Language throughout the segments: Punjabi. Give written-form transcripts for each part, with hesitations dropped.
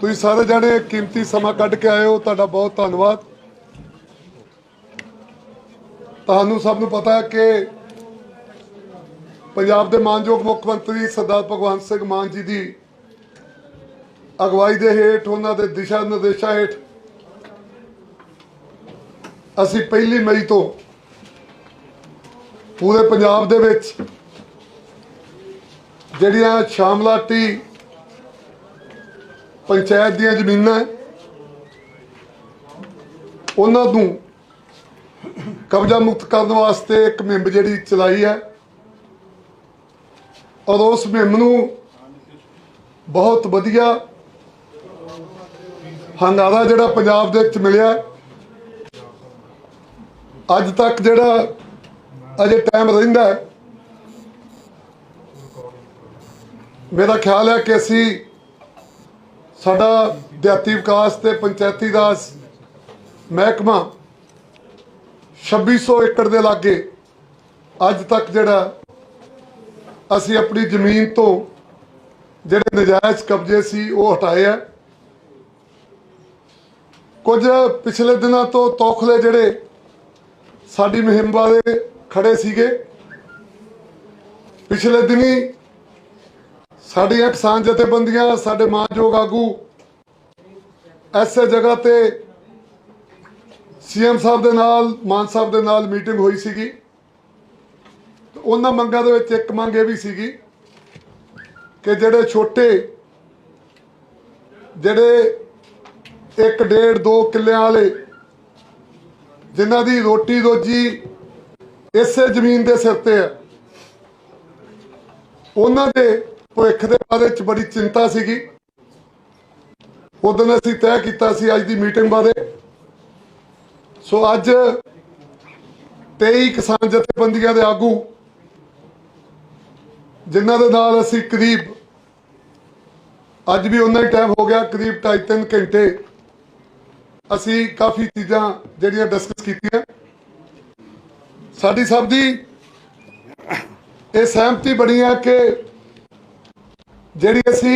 ਤੁਸੀਂ ਸਾਰੇ ਜਾਣੇ ਕੀਮਤੀ ਸਮਾਂ ਕੱਢ ਕੇ ਆਏ ਹੋ, ਤੁਹਾਡਾ ਬਹੁਤ ਧੰਨਵਾਦ। ਤੁਹਾਨੂੰ ਸਭ ਨੂੰ ਪਤਾ ਹੈ ਕਿ ਪੰਜਾਬ ਦੇ ਮਾਨਯੋਗ ਮੁੱਖ ਮੰਤਰੀ ਸਰਦਾਰ ਭਗਵੰਤ ਸਿੰਘ ਮਾਨ ਜੀ ਦੀ ਅਗਵਾਈ ਦੇ ਹੇਠ, ਉਹਨਾਂ ਦੇ ਦਿਸ਼ਾ ਨਿਰਦੇਸ਼ਾਂ ਹੇਠ ਅਸੀਂ 1 ਮਈ ਤੋਂ ਪੂਰੇ ਪੰਜਾਬ ਦੇ ਵਿੱਚ ਜਿਹੜੀਆਂ ਸ਼ਾਮਲਾਟੀ पंचायत ਦੀਆਂ ਜ਼ਮੀਨਾਂ ਉਹਨਾਂ ਨੂੰ कब्जा मुक्त करने वास्ते एक मुहिम ਜਿਹੜੀ चलाई है और उस मुहिम ਨੂੰ बहुत ਵਧੀਆ ਹੰਗਾਰਾ ਜਿਹੜਾ ਪੰਜਾਬ ਦੇ ਵਿੱਚ ਮਿਲਿਆ। ਅੱਜ ਤੱਕ ਜਿਹੜਾ ਅਜੇ ਟਾਈਮ ਰਹਿੰਦਾ ਹੈ, मेरा ख्याल है कि ਅਸੀਂ साडा ਦਿਹਾਤੀ विकास ते पंचायती राज महकमा 2600 एकड़ के लागे अज तक जिहड़ा असी अपनी जमीन तो जिहड़े नजायज़ कब्जे सी वो हटाए है। कुछ पिछले दिनों तो तौखले जिहड़े साडी मुहिम वाले खड़े सीगे, पिछले दिनी साडियां किसान जथेबंदियां, साडे मानयोग आगू ऐसे जगह ते सीएम साहब दे नाल, मान साहब दे नाल मीटिंग हुई सीगी। उन्हां मंगां दे विच एक मंग ये भी सीगी कि जिहड़े छोटे जिहड़े 1.5-2 किल्लियां वाले जिन्हां दी रोटी रोजी इसे जमीन दे सिर ते है, उन्हां दे भविख के बारे बड़ी चिंता सी। उस दिन असी तय किया अज की मीटिंग बारे। सो अज 23 किसान जथेबंदियों के आगू जिन्हों के नाल असी करीब अज भी उन्ना ही टाइम हो गया, करीब 2.5-3 घंटे असी काफ़ी चीज़ां जिहड़ियां डिस्कस कीतियां। साडी सब दी ये सहमति बनी है कि जिहड़ी असी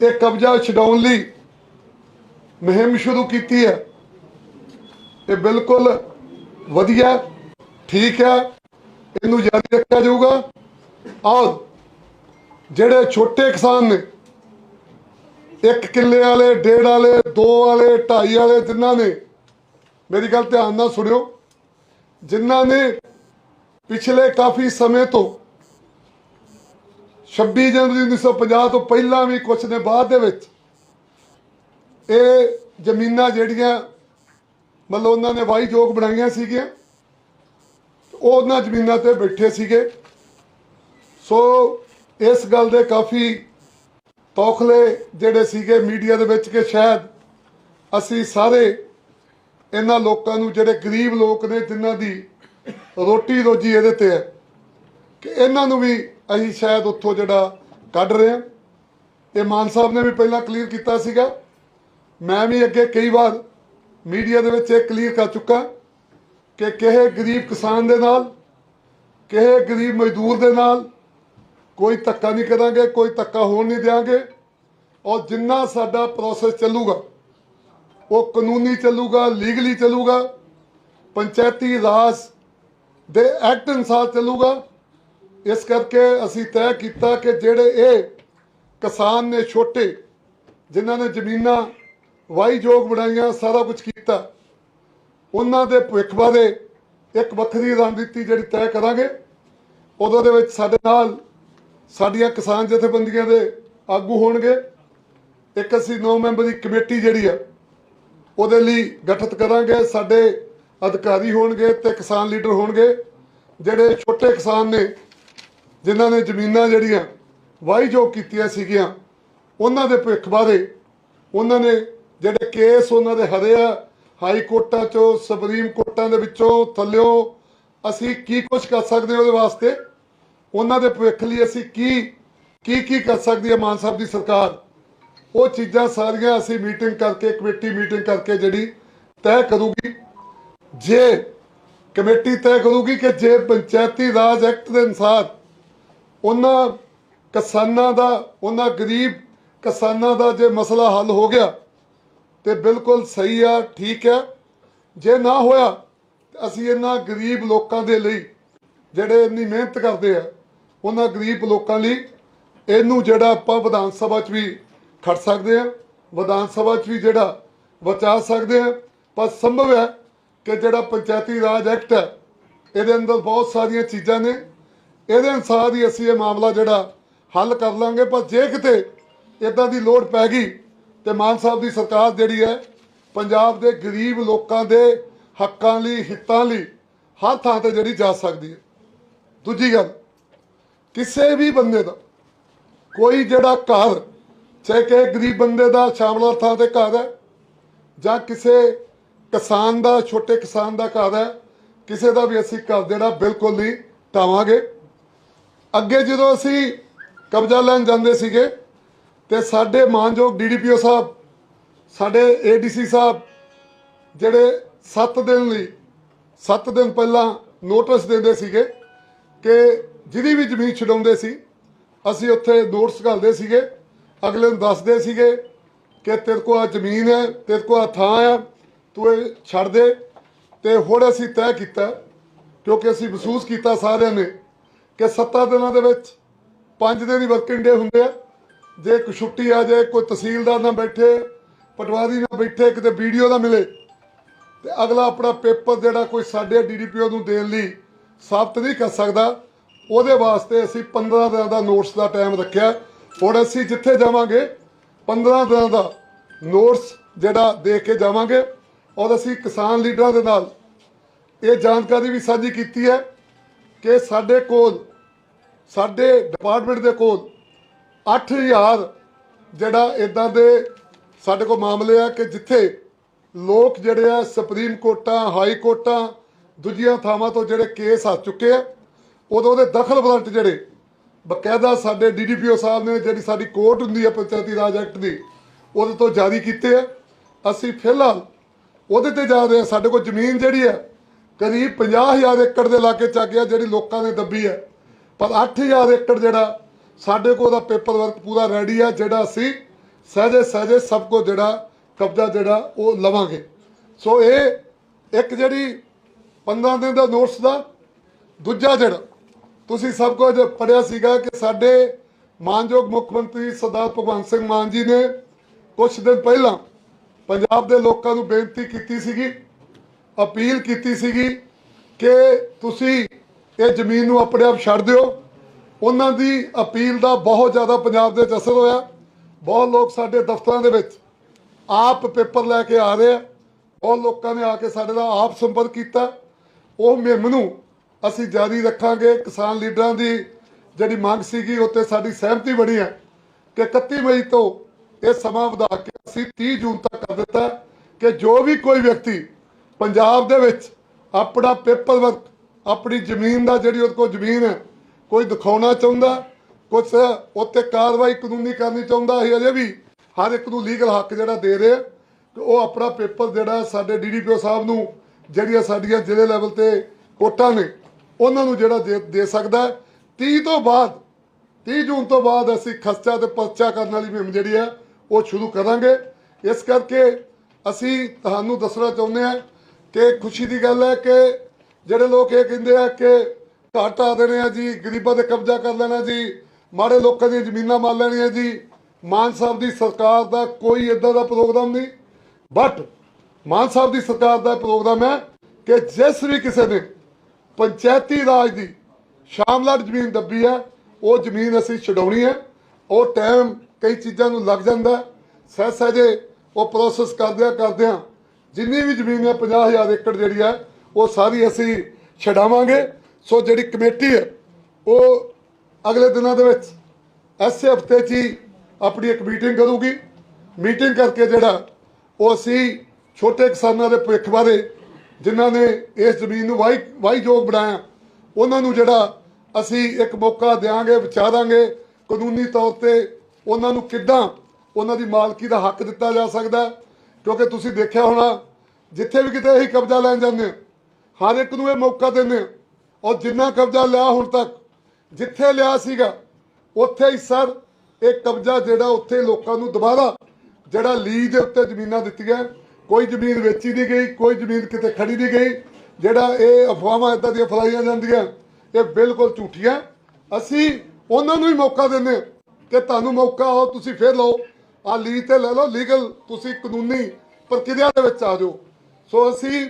एक कब्जा छडाउण लई मुहिम शुरू की है, ये बिल्कुल वधिया ठीक है, इनू जारी रखा जाऊगा। और जिहड़े छोटे किसान ने 1 किल्ले वाले, 1.5 वाले, 2 वाले, 2.5 वाले, जिन्हों ने मेरी गल ध्यान नाल सुनियो, जिन्हों ने पिछले काफ़ी समय तो 26 जनवरी 1950 तो पहला भी कुछ ने बाद दे विच ये जमीनां जिहड़ियां मतलब उन्होंने वाहीयोग बनाईयां सीगियां, उन्हां जमीनां ते बैठे सीगे। सो इस गल दे काफ़ी तौखले जिहड़े सीगे मीडिया दे विच कि शायद असी सारे इन्हां लोकां नूं जिहड़े गरीब लोग ने जिन्हां दी रोटी रोजी इहदे ते है कि इन्हां नूं भी असीं शायद उत्थों जिहड़ा कढ रहे हैं। ये मान साहब ने भी पहला क्लीयर किया सीगा, मैं भी अगे कई बार मीडिया दे विच क्लीयर कर चुका कि किसी गरीब किसान दे नाल, किसी गरीब मजदूर दे नाल कोई धक्का नहीं करांगे, कोई धक्का होण नहीं देंगे। और जिन्ना साडा प्रोसैस चलूगा वो कानूनी चलूगा, legally चलूगा, Panchayati Raj they act अनुसार चलूगा। इस करके असी तय किया कि जिहड़े ये किसान ने छोटे जिन्होंने जमीनां वाहीयोग बनाईयां, सारा कुछ किया, उन्हां दे भविख बारे एक वक्री रणनीति जिहड़ी तय करांगे। उहदे दे विच साडे नाल साडियां किसान जथेबंदियां दे आगू होणगे। एक असी 9 मैंबरी कमेटी जिहड़ी आ उहदे लई गठित करांगे। साडे अधिकारी होणगे ते किसान लीडर होणगे। जिहड़े छोटे किसान ने जिन्होंने जमीनां जिहड़ियां वाहीयोग कीतियां सीगियां, उन्हां दे भविख बारे उन्होंने जिहड़े केस उन्हां दे हरे आ हाई कोर्टां चों, सुप्रीम कोर्टां दे विचों, थल्लिओं असी की कुछ कर सकदे उहदे वास्ते, उन्हां दे भविख लई असी की कर सकदी है मान साहब दी सरकार, वो चीज़ां सारियां असी मीटिंग करके, कमेटी मीटिंग करके जिहड़ी तय करूगी। जे कमेटी तय करूगी कि जे पंचायती राज एक्ट के अनुसार उन्हां ਕਿਸਾਨਾਂ ਦਾ, ਉਹਨਾਂ ਗਰੀਬ ਕਿਸਾਨਾਂ ਦਾ ਜੇ ਮਸਲਾ ਹੱਲ ਹੋ ਗਿਆ ਤੇ ਬਿਲਕੁਲ ਸਹੀ ਆ, ਠੀਕ ਹੈ। ਜੇ ਨਾ ਹੋਇਆ ਤਾਂ ਅਸੀਂ ਇਹਨਾਂ ਗਰੀਬ ਲੋਕਾਂ ਦੇ ਲਈ ਜਿਹੜੇ ਇੰਨੀ ਮਿਹਨਤ ਕਰਦੇ ਆ, ਉਹਨਾਂ ਗਰੀਬ ਲੋਕਾਂ ਲਈ ਇਹਨੂੰ ਜਿਹੜਾ ਆਪਾਂ ਵਿਧਾਨ ਸਭਾ 'ਚ ਵੀ ਖੜ ਸਕਦੇ ਹਾਂ, ਵਿਧਾਨ ਸਭਾ 'ਚ ਵੀ ਜਿਹੜਾ ਬਚਾ ਸਕਦੇ ਹਾਂ। ਪਰ ਸੰਭਵ ਹੈ ਕਿ ਜਿਹੜਾ ਪੰਚਾਇਤੀ ਰਾਜ ਐਕਟ ਹੈ ਇਹਦੇ ਅੰਦਰ ਬਹੁਤ ਸਾਰੀਆਂ ਚੀਜ਼ਾਂ ਨੇ, ਇਹਦੇ ਅਨੁਸਾਰ ਹੀ ਅਸੀਂ ਇਹ ਮਾਮਲਾ ਜਿਹੜਾ ਹੱਲ ਕਰ ਲਾਂਗੇ। ਪਰ ਜੇ ਕਿਤੇ ਇੱਦਾਂ ਦੀ ਲੋੜ ਪੈ ਗਈ ਤੇ ਮਾਨ ਸਾਹਿਬ ਦੀ ਸਰਕਾਰ ਜਿਹੜੀ ਹੈ ਪੰਜਾਬ ਦੇ ਗਰੀਬ ਲੋਕਾਂ ਦੇ ਹੱਕਾਂ ਲਈ, ਹਿੱਤਾਂ ਲਈ ਹਰ ਥਾਂ ਤੇ ਜਿਹੜੀ ਜਾ ਸਕਦੀ ਹੈ। ਦੂਜੀ ਗੱਲ, ਕਿਸੇ ਵੀ ਬੰਦੇ ਦਾ ਕੋਈ ਜਿਹੜਾ ਘਰ, ਚਾਹੇ ਕਿ ਗਰੀਬ ਬੰਦੇ ਦਾ ਸ਼ਾਮਲਾ ਥਾਂ ਤੇ ਘਰ ਹੈ ਜਾਂ ਕਿਸੇ ਕਿਸਾਨ ਦਾ, ਛੋਟੇ ਕਿਸਾਨ ਦਾ ਘਰ ਹੈ, ਕਿਸੇ ਦਾ ਵੀ ਅਸੀਂ ਘਰ ਜਿਹੜਾ ਬਿਲਕੁਲ ਨਹੀਂ ਢਾਵਾਂਗੇ। ਅੱਗੇ ਜਦੋਂ ਅਸੀਂ ਕਬਜ਼ਾ ਲੈਣ ਜਾਂਦੇ ਸੀਗੇ ਤੇ ਸਾਡੇ ਮਾਨਯੋਗ ਡੀਡੀਪੀਓ ਸਾਹਿਬ, ਸਾਡੇ ਏਡੀਸੀ ਸਾਹਿਬ ਜਿਹੜੇ 7 ਦਿਨ ਲਈ, 7 ਦਿਨ ਪਹਿਲਾਂ ਨੋਟਿਸ ਦਿੰਦੇ ਸੀਗੇ ਕਿ ਜਿਹਦੀ ਵੀ ਜ਼ਮੀਨ ਛਡਾਉਂਦੇ ਸੀ ਅਸੀਂ ਉੱਥੇ ਨੋਟਿਸ ਘੱਲਦੇ ਸੀਗੇ, ਅਗਲੇ ਨੂੰ ਦੱਸਦੇ ਸੀਗੇ ਕਿ ਤੇਰੇ ਕੋਲ ਆ ਜ਼ਮੀਨ ਹੈ, ਤੇਰੇ ਕੋਲ ਆ ਥਾਂ ਹੈ, ਤੂੰ ਇਹ ਛੱਡ ਦੇ। ਤੇ ਹੁਣ ਅਸੀਂ ਤੈਅ ਕੀਤਾ, ਕਿਉਂਕਿ ਅਸੀਂ ਮਹਿਸੂਸ ਕੀਤਾ ਸਾਰਿਆਂ ਨੇ ਕਿ 7 ਦਿਨਾਂ ਦੇ ਵਿੱਚ 5 ਦਿਨ ਹੀ ਵਰਕਿੰਗ ਡੇ ਹੁੰਦੇ ਆ। ਜੇ ਕੋਈ ਛੁੱਟੀ ਆ ਜਾਏ, ਕੋਈ ਤਹਿਸੀਲਦਾਰ ਨਾ ਬੈਠੇ, ਪਟਵਾਰੀ ਨਾ ਬੈਠੇ, ਕਿਤੇ ਵੀਡੀਓ ਨਾ ਮਿਲੇ ਤੇ ਅਗਲਾ ਆਪਣਾ ਪੇਪਰ ਜਿਹੜਾ ਕੋਈ ਸਾਡੇ ਡੀਡੀਪੀਓ ਨੂੰ ਦੇਣ ਲਈ ਸਾਬਤ ਨਹੀਂ ਕਰ ਸਕਦਾ। ਉਹਦੇ ਵਾਸਤੇ ਅਸੀਂ 15 ਦਿਨਾਂ ਦਾ ਨੋਟਿਸ ਦਾ ਟਾਈਮ ਰੱਖਿਆ। ਹੁਣ ਅਸੀਂ ਜਿੱਥੇ ਜਾਵਾਂਗੇ 15 ਦਿਨਾਂ ਦਾ ਨੋਟਿਸ ਜਿਹੜਾ ਦੇ ਕੇ ਜਾਵਾਂਗੇ। ਔਰ ਅਸੀਂ ਕਿਸਾਨ ਲੀਡਰਾਂ ਦੇ ਨਾਲ ਇਹ ਜਾਣਕਾਰੀ ਵੀ ਸਾਂਝੀ ਕੀਤੀ ਹੈ ਕਿ ਸਾਡੇ ਕੋਲ, ਸਾਡੇ ਡਿਪਾਰਟਮੈਂਟ ਦੇ ਕੋਲ 8000 ਜਿਹੜਾ ਇੱਦਾਂ ਦੇ ਸਾਡੇ ਕੋਲ ਮਾਮਲੇ ਆ ਕਿ ਜਿੱਥੇ ਲੋਕ ਜਿਹੜੇ ਆ ਸੁਪਰੀਮ ਕੋਰਟਾਂ, ਹਾਈ ਕੋਰਟਾਂ, ਦੂਜੀਆਂ ਥਾਵਾਂ ਤੋਂ ਜਿਹੜੇ ਕੇਸ ਆ ਚੁੱਕੇ ਆ, ਉਦੋਂ ਉਹਦੇ ਦਖਲ ਵਾਰੰਟ ਜਿਹੜੇ ਬਕਾਇਦਾ ਸਾਡੇ ਡੀਡੀਪੀਓ ਸਾਹਿਬ ਨੇ, ਜਿਹੜੀ ਸਾਡੀ ਕੋਰਟ ਹੁੰਦੀ ਹੈ ਪੰਚਾਇਤੀ ਰਾਜ ਐਕਟ ਦੀ, ਉਹਦੇ ਤੋਂ ਜਾਰੀ ਕੀਤੇ ਆ। ਅਸੀਂ ਫਿਲਹਾਲ ਉਹਦੇ ਤੇ ਜਾ ਰਹੇ ਹਾਂ। ਸਾਡੇ ਕੋਲ ਜ਼ਮੀਨ ਜਿਹੜੀ ਹੈ ਕਰੀਬ 50,000 ਏਕੜ ਦੇ ਇਲਾਕੇ 'ਚ ਆ ਗਿਆ, ਜਿਹੜੀ ਲੋਕਾਂ ਨੇ ਦੱਬੀ ਹੈ। ਪਰ 8,000 ਏਕੜ ਜਿਹੜਾ ਸਾਡੇ ਕੋਲ ਦਾ ਪੇਪਰ ਵਰਕ ਪੂਰਾ ਰੈਡੀ ਆ, ਜਿਹੜਾ ਅਸੀਂ ਸਹਿਜੇ ਸਭ ਕੁਝ ਜਿਹੜਾ ਕਬਜ਼ਾ ਜਿਹੜਾ ਉਹ ਲਵਾਂਗੇ। ਸੋ ਇਹ ਇੱਕ ਜਿਹੜੀ 15 ਦਿਨ ਦਾ ਨੋਟਿਸ ਦਾ। ਦੂਜਾ ਜਿਹੜਾ ਤੁਸੀਂ ਸਭ ਕੁਝ ਪੜ੍ਹਿਆ ਸੀਗਾ ਕਿ ਸਾਡੇ ਮਾਨਯੋਗ ਮੁੱਖ ਮੰਤਰੀ ਸਰਦਾਰ ਭਗਵੰਤ ਸਿੰਘ ਮਾਨ ਜੀ ਨੇ ਕੁਝ ਦਿਨ ਪਹਿਲਾਂ ਪੰਜਾਬ ਦੇ ਲੋਕਾਂ ਨੂੰ ਬੇਨਤੀ ਕੀਤੀ ਸੀਗੀ, ਅਪੀਲ ਕੀਤੀ ਸੀਗੀ ਕਿ ਤੁਸੀਂ ਇਹ ਜ਼ਮੀਨ ਨੂੰ ਆਪਣੇ ਆਪ ਛੱਡ ਦਿਓ। ਉਹਨਾਂ ਦੀ ਅਪੀਲ ਦਾ ਬਹੁਤ ਜ਼ਿਆਦਾ ਪੰਜਾਬ ਦੇ ਵਿੱਚ ਅਸਰ ਹੋਇਆ। ਬਹੁਤ ਲੋਕ ਸਾਡੇ ਦਫ਼ਤਰਾਂ ਦੇ ਵਿੱਚ ਆਪ ਪੇਪਰ ਲੈ ਕੇ ਆ ਰਹੇ ਆ। ਬਹੁਤ ਲੋਕਾਂ ਨੇ ਆ ਕੇ ਸਾਡੇ ਨਾਲ ਆਪ ਸੰਪਰਕ ਕੀਤਾ। ਉਹ ਮੁਹਿੰਮ ਨੂੰ ਅਸੀਂ ਜਾਰੀ ਰੱਖਾਂਗੇ। ਕਿਸਾਨ ਲੀਡਰਾਂ ਦੀ ਜਿਹੜੀ ਮੰਗ ਸੀਗੀ ਉੱਤੇ ਸਾਡੀ ਸਹਿਮਤੀ ਬਣੀ ਹੈ ਕਿ 31 ਮਈ ਤੋਂ ਇਹ ਸਮਾਂ ਵਧਾ ਕੇ ਅਸੀਂ 30 ਜੂਨ ਤੱਕ ਕਰ ਦਿੱਤਾ ਕਿ ਜੋ ਵੀ ਕੋਈ ਵਿਅਕਤੀ ਪੰਜਾਬ ਦੇ ਵਿੱਚ ਆਪਣਾ ਪੇਪਰ ਵਰਕ, ਆਪਣੀ ਜ਼ਮੀਨ ਦਾ, ਜਿਹੜੀ ਉਹਦੇ ਕੋਲ ਜ਼ਮੀਨ ਹੈ, ਕੋਈ ਦਿਖਾਉਣਾ ਚਾਹੁੰਦਾ, ਕੁਛ ਉੱਤੇ ਕਾਰਵਾਈ ਕਾਨੂੰਨੀ ਕਰਨੀ ਚਾਹੁੰਦਾ, ਅਸੀਂ ਅਜੇ ਵੀ ਹਰ ਇੱਕ ਨੂੰ ਲੀਗਲ ਹੱਕ ਜਿਹੜਾ ਦੇ ਰਹੇ ਕਿ ਉਹ ਆਪਣਾ ਪੇਪਰ ਜਿਹੜਾ ਸਾਡੇ ਡੀਡੀਪੀਓ ਸਾਹਿਬ ਨੂੰ, ਜਿਹੜੀਆਂ ਸਾਡੀਆਂ ਜ਼ਿਲ੍ਹੇ ਲੈਵਲ ਤੇ ਕੋਰਟਾਂ ਨੇ, ਉਹਨਾਂ ਨੂੰ ਜਿਹੜਾ ਦੇ ਸਕਦਾ। 30 ਤੋਂ ਬਾਅਦ, 30 ਜੂਨ ਤੋਂ ਬਾਅਦ ਅਸੀਂ ਖਰਚਾ ਤੇ ਪਰਚਾ ਕਰਨ ਵਾਲੀ ਮੁਹਿੰਮ ਜਿਹੜੀ ਹੈ ਉਹ ਸ਼ੁਰੂ ਕਰਾਂਗੇ। ਇਸ ਕਰਕੇ ਅਸੀਂ ਤੁਹਾਨੂੰ ਦੱਸਣਾ ਚਾਹੁੰਦੇ ਹਾਂ ਕਿ ਖੁਸ਼ੀ ਦੀ ਗੱਲ ਹੈ ਕਿ ਜਿਹੜੇ ਲੋਕ ਇਹ ਕਹਿੰਦੇ ਆ ਕਿ ਘਾਟ ਆ ਦੇਣੇ ਆ ਜੀ, ਗਰੀਬਾਂ ਤੇ ਕਬਜ਼ਾ ਕਰ ਲੈਣਾ ਜੀ, ਮਾੜੇ ਲੋਕਾਂ ਦੀਆਂ ਜ਼ਮੀਨਾਂ ਮਾਰ ਲੈਣੀਆਂ ਜੀ, ਮਾਨ ਸਾਹਿਬ ਦੀ ਸਰਕਾਰ ਦਾ ਕੋਈ ਇੱਦਾਂ ਦਾ ਪ੍ਰੋਗਰਾਮ ਨਹੀਂ। ਬਟ ਮਾਨ ਸਾਹਿਬ ਦੀ ਸਰਕਾਰ ਦਾ ਪ੍ਰੋਗਰਾਮ ਹੈ ਕਿ ਜਿਸ ਵੀ ਕਿਸੇ ਨੇ ਪੰਚਾਇਤੀ ਰਾਜ ਦੀ ਸ਼ਾਮਲਾਟ ਜ਼ਮੀਨ ਦੱਬੀ ਹੈ, ਉਹ ਜ਼ਮੀਨ ਅਸੀਂ ਛਡਾਉਣੀ ਹੈ। ਉਹ ਟਾਈਮ ਕਈ ਚੀਜ਼ਾਂ ਨੂੰ ਲੱਗ ਜਾਂਦਾ, ਸਹਿਜੇ ਉਹ ਪ੍ਰੋਸੈਸ ਕਰਦਿਆਂ ਜਿੰਨੀ ਵੀ ਜ਼ਮੀਨ ਹੈ 50,000 ਏਕੜ ਜਿਹੜੀ ਹੈ ਉਹ ਸਾਰੀ ਅਸੀਂ ਛਡਾਵਾਂਗੇ। ਸੋ ਜਿਹੜੀ ਕਮੇਟੀ ਹੈ ਉਹ ਅਗਲੇ ਦਿਨਾਂ ਦੇ ਵਿੱਚ ਐਸੇ ਹਫ਼ਤੇ 'ਚ ਹੀ ਆਪਣੀ ਇੱਕ ਮੀਟਿੰਗ ਕਰੂਗੀ। ਮੀਟਿੰਗ ਕਰਕੇ ਜਿਹੜਾ ਉਹ ਅਸੀਂ ਛੋਟੇ ਕਿਸਾਨਾਂ ਦੇ ਭਵਿੱਖ ਬਾਰੇ, ਜਿਨ੍ਹਾਂ ਨੇ ਇਸ ਜ਼ਮੀਨ ਨੂੰ ਵਾਹੀਯੋਗ ਬਣਾਇਆ, ਉਹਨਾਂ ਨੂੰ ਜਿਹੜਾ ਅਸੀਂ ਇੱਕ ਮੌਕਾ ਦਿਆਂਗੇ, ਵਿਚਾਰਾਂਗੇ ਕਾਨੂੰਨੀ ਤੌਰ ਤੇ ਉਹਨਾਂ ਨੂੰ ਕਿੱਦਾਂ ਉਹਨਾਂ ਦੀ ਮਾਲਕੀ ਦਾ ਹੱਕ ਦਿੱਤਾ ਜਾ ਸਕਦਾ। ਕਿਉਂਕਿ ਤੁਸੀਂ ਦੇਖਿਆ ਹੋਣਾ ਜਿੱਥੇ ਵੀ ਕਿਤੇ ਅਸੀਂ ਕਬਜ਼ਾ ਲੈਣ ਜਾਂਦੇ ਹਾਂ, ਹਰ ਇੱਕ ਨੂੰ ਇਹ ਮੌਕਾ ਦਿੰਦੇ ਹਾਂ। ਔਰ ਜਿੰਨਾ ਕਬਜ਼ਾ ਲਿਆ ਹੁਣ ਤੱਕ, ਜਿੱਥੇ ਲਿਆ ਸੀਗਾ ਉੱਥੇ ਹੀ ਸਰ ਇਹ ਕਬਜ਼ਾ ਜਿਹੜਾ ਉੱਥੇ ਲੋਕਾਂ ਨੂੰ ਦੁਬਾਰਾ ਜਿਹੜਾ ਲੀਜ਼ ਦੇ ਉੱਤੇ ਜ਼ਮੀਨਾਂ ਦਿੱਤੀਆਂ, ਕੋਈ ਜ਼ਮੀਨ ਵੇਚੀ ਨਹੀਂ ਗਈ, ਕੋਈ ਜ਼ਮੀਨ ਕਿਤੇ ਖੜੀ ਨਹੀਂ ਗਈ। ਜਿਹੜਾ ਇਹ ਅਫਵਾਹਾਂ ਇੱਦਾਂ ਦੀਆਂ ਫੈਲਾਈਆਂ ਜਾਂਦੀਆਂ ਇਹ ਬਿਲਕੁਲ ਝੂਠੀਆਂ। ਅਸੀਂ ਉਹਨਾਂ ਨੂੰ ਹੀ ਮੌਕਾ ਦਿੰਦੇ ਹਾਂ ਕਿ ਤੁਹਾਨੂੰ ਮੌਕਾ ਆਓ, ਤੁਸੀਂ ਫਿਰ ਲਓ, ਆ ਲੀਜ਼ ਤੇ ਲੈ ਲਓ, ਲੀਗਲ ਤੁਸੀਂ ਕਾਨੂੰਨੀ ਪ੍ਰਕਿਰਿਆ ਦੇ ਵਿੱਚ ਆ ਜਾਓ। ਸੋ ਅਸੀਂ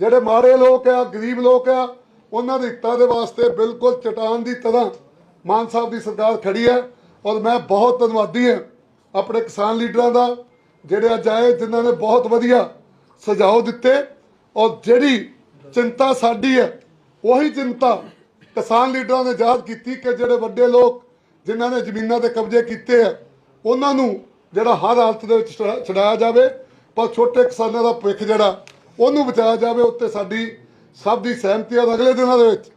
ਜਿਹੜੇ ਮਾੜੇ ਲੋਕ ਆ, ਗਰੀਬ ਲੋਕ ਆ, ਉਹਨਾਂ ਦੇ ਹਿੱਤਾਂ ਦੇ ਵਾਸਤੇ ਬਿਲਕੁਲ ਚਟਾਨ ਦੀ ਤਰ੍ਹਾਂ ਮਾਨ ਸਾਹਿਬ ਦੀ ਸਰਕਾਰ ਖੜੀ ਹੈ। ਔਰ ਮੈਂ ਬਹੁਤ ਧੰਨਵਾਦੀ ਹਾਂ ਆਪਣੇ ਕਿਸਾਨ ਲੀਡਰਾਂ ਦਾ, ਜਿਹੜੇ ਅੱਜ ਆਏ, ਜਿਨ੍ਹਾਂ ਨੇ ਬਹੁਤ ਵਧੀਆ ਸੁਝਾਅ ਦਿੱਤੇ। ਔਰ ਜਿਹੜੀ ਚਿੰਤਾ ਸਾਡੀ ਹੈ ਉਹੀ ਚਿੰਤਾ ਕਿਸਾਨ ਲੀਡਰਾਂ ਨੇ ਜ਼ਾਹਰ ਕੀਤੀ ਕਿ ਜਿਹੜੇ ਵੱਡੇ ਲੋਕ ਜਿਨ੍ਹਾਂ ਨੇ ਜ਼ਮੀਨਾਂ ਤੇ ਕਬਜ਼ੇ ਕੀਤੇ ਆ ਉਹਨਾਂ ਨੂੰ ਜਿਹੜਾ ਹਰ ਹਾਲਤ ਦੇ ਵਿੱਚ ਛਡਾਇਆ ਜਾਵੇ, ਪਰ ਛੋਟੇ ਕਿਸਾਨਾਂ ਦਾ ਭਵਿੱਖ ਜਿਹੜਾ ਉਹਨੂੰ ਬਚਾਇਆ ਜਾਵੇ। ਉੱਤੇ ਸਾਡੀ ਸਭ ਦੀ ਸਹਿਮਤੀ ਹੈ। ਅਗਲੇ ਦਿਨਾਂ ਦੇ ਵਿੱਚ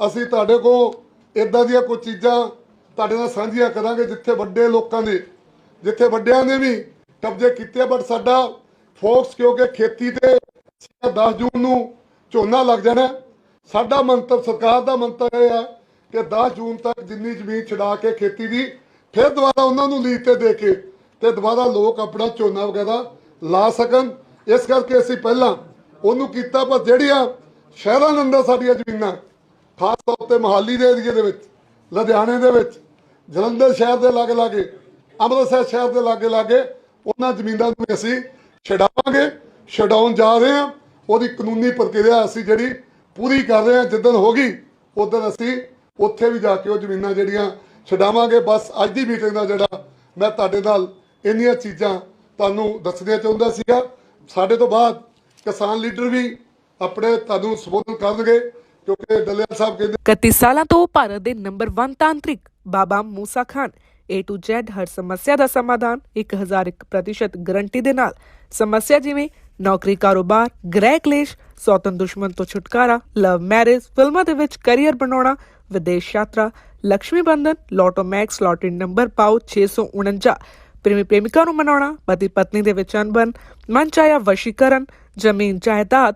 ਅਸੀਂ ਤੁਹਾਡੇ ਕੋਲ ਇੱਦਾਂ ਦੀਆਂ ਕੋਈ ਚੀਜ਼ਾਂ ਤੁਹਾਡੇ ਨਾਲ ਸਾਂਝੀਆਂ ਕਰਾਂਗੇ ਜਿੱਥੇ ਵੱਡੇ ਲੋਕਾਂ ਨੇ, ਜਿੱਥੇ ਵੱਡਿਆਂ ਨੇ ਵੀ ਕਬਜ਼ੇ ਕੀਤੇ। ਬਟ ਸਾਡਾ ਫੋਕਸ ਕਿਉਂਕਿ ਖੇਤੀ ਤੇ 10 ਜੂਨ ਨੂੰ ਝੋਨਾ ਲੱਗ ਜਾਣਾ, ਸਾਡਾ ਮੰਤਵ, ਸਰਕਾਰ ਦਾ ਮੰਤਵ ਇਹ ਹੈ ਕਿ 10 ਜੂਨ ਤੱਕ ਜਿੰਨੀ ਜ਼ਮੀਨ ਛਡਾ ਕੇ ਖੇਤੀ ਦੀ ਫਿਰ ਦੁਬਾਰਾ ਉਹਨਾਂ ਨੂੰ ਲੀਜ਼ ਤੇ ਦੇ ਕੇ ਤੇ ਦੁਬਾਰਾ ਲੋਕ ਆਪਣਾ ਝੋਨਾ ਵਗੈਰਾ ਲਾ ਸਕਣ। ਇਸ ਕਰਕੇ ਅਸੀਂ ਪਹਿਲਾਂ ਉਹਨੂੰ ਕੀਤਾ। ਪਰ ਜਿਹੜੀਆਂ ਸ਼ਹਿਰਾਂ ਦੇ ਅੰਦਰ ਸਾਡੀਆਂ ਜ਼ਮੀਨਾਂ, ਖਾਸ ਤੌਰ ਤੇ ਮੋਹਾਲੀ ਦੇ ਏਰੀਏ ਦੇ ਵਿੱਚ, ਲੁਧਿਆਣੇ ਦੇ ਵਿੱਚ, ਜਲੰਧਰ ਸ਼ਹਿਰ ਦੇ ਲਾਗੇ, ਅੰਮ੍ਰਿਤਸਰ ਸ਼ਹਿਰ ਦੇ ਲਾਗੇ ਉਹਨਾਂ ਜ਼ਮੀਨਾਂ ਨੂੰ ਅਸੀਂ ਛਡਾਵਾਂਗੇ, ਛਡਾਉਣ ਜਾ ਰਹੇ ਹਾਂ। ਉਹਦੀ ਕਾਨੂੰਨੀ ਪ੍ਰਕਿਰਿਆ ਅਸੀਂ ਜਿਹੜੀ ਪੂਰੀ ਕਰ ਰਹੇ ਹਾਂ। ਜਿੱਦਣ ਹੋ ਗਈ ਉਦੋਂ ਅਸੀਂ ਉੱਥੇ ਵੀ ਜਾ ਕੇ ਉਹ ਜ਼ਮੀਨਾਂ ਜਿਹੜੀਆਂ ਛਡਾਵਾਂਗੇ। ਬਸ ਅੱਜ ਦੀ ਮੀਟਿੰਗ ਦਾ ਜਿਹੜਾ ਮੈਂ ਤੁਹਾਡੇ ਨਾਲ ਇੰਨੀਆਂ ਚੀਜ਼ਾਂ ਤੁਹਾਨੂੰ ਦੱਸਣੀਆਂ ਚਾਹੁੰਦਾ ਸੀਗਾ। ਸਾਡੇ ਤੋਂ ਬਾਅਦ ਕਿਸਾਨ ਲੀਡਰ ਵੀ ਆਪਣੇ ਤੁਹਾਨੂੰ ਸੰਬੋਧਨ ਕਰਨਗੇ ਕਿਉਂਕਿ ਡੱਲੇਵਾਲ ਸਾਹਿਬ ਕਹਿੰਦੇ 31 ਸਾਲਾਂ ਤੋਂ ਭਾਰਤ ਦੇ ਨੰਬਰ 1 ਤਾਂਤਰਿਕ ਬਾਬਾ Musa Khan A to Z ਹਰ ਸਮੱਸਿਆ ਦਾ ਸਮਾਧਾਨ 1001% ਗਰੰਟੀ ਦੇ ਨਾਲ। ਸਮੱਸਿਆ ਜਿਵੇਂ ਨੌਕਰੀ, ਕਾਰੋਬਾਰ, ਗ੍ਰਹਿ ਕਲੇਸ਼, ਸੌਤਨ ਦੁਸ਼ਮਣ ਤੋਂ ਛੁਟਕਾਰਾ, ਲਵ ਮੈਰਿਜ, ਫਿਲਮਾਂ ਦੇ ਵਿੱਚ ਕਰੀਅਰ ਬਣਾਉਣਾ, ਵਿਦੇਸ਼ ਯਾਤਰਾ, ਲక్ష్ਮੀ ਬੰਧਨ, ਲੋਟੋ ਮੈਕਸ ਲੋਟਰੀ ਨੰਬਰ ਪਾਓ 649, ਪ੍ਰੇਮੀ ਪ੍ਰੇਮਿਕਾ ਨੂੰ ਮਨਾਉਣਾ, ਪਤੀ ਪਤਨੀ ਦੇ ਵਿੱਚ ਅਣਬਣ, ਮਨਚਾਹਿਆ ਵਸ਼ੀਕਰਨ, ਜ਼ਮੀਨ ਜਾਇਦਾਦ,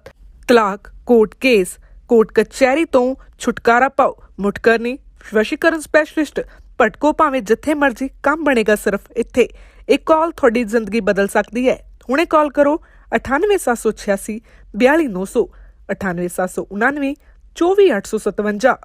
ਤਲਾਕ, ਕੋਰਟ ਕੇਸ, ਕੋਰਟ ਕਚਹਿਰੀ ਤੋਂ ਛੁਟਕਾਰਾ ਪਾਓ, ਮੁਠਕਰਨੀ, ਵਸ਼ੀਕਰਨ ਸਪੈਸ਼ਲਿਸਟ। ਭਟਕੋ ਭਾਵੇਂ ਜਿੱਥੇ ਮਰਜ਼ੀ, ਕੰਮ ਬਣੇਗਾ ਸਿਰਫ ਇੱਥੇ। ਇੱਕ ਕਾਲ ਤੁਹਾਡੀ ਜ਼ਿੰਦਗੀ ਬਦਲ ਸਕਦੀ ਹੈ। ਹੁਣੇ ਕਾਲ ਕਰੋ 98786 42900, 98799 24857।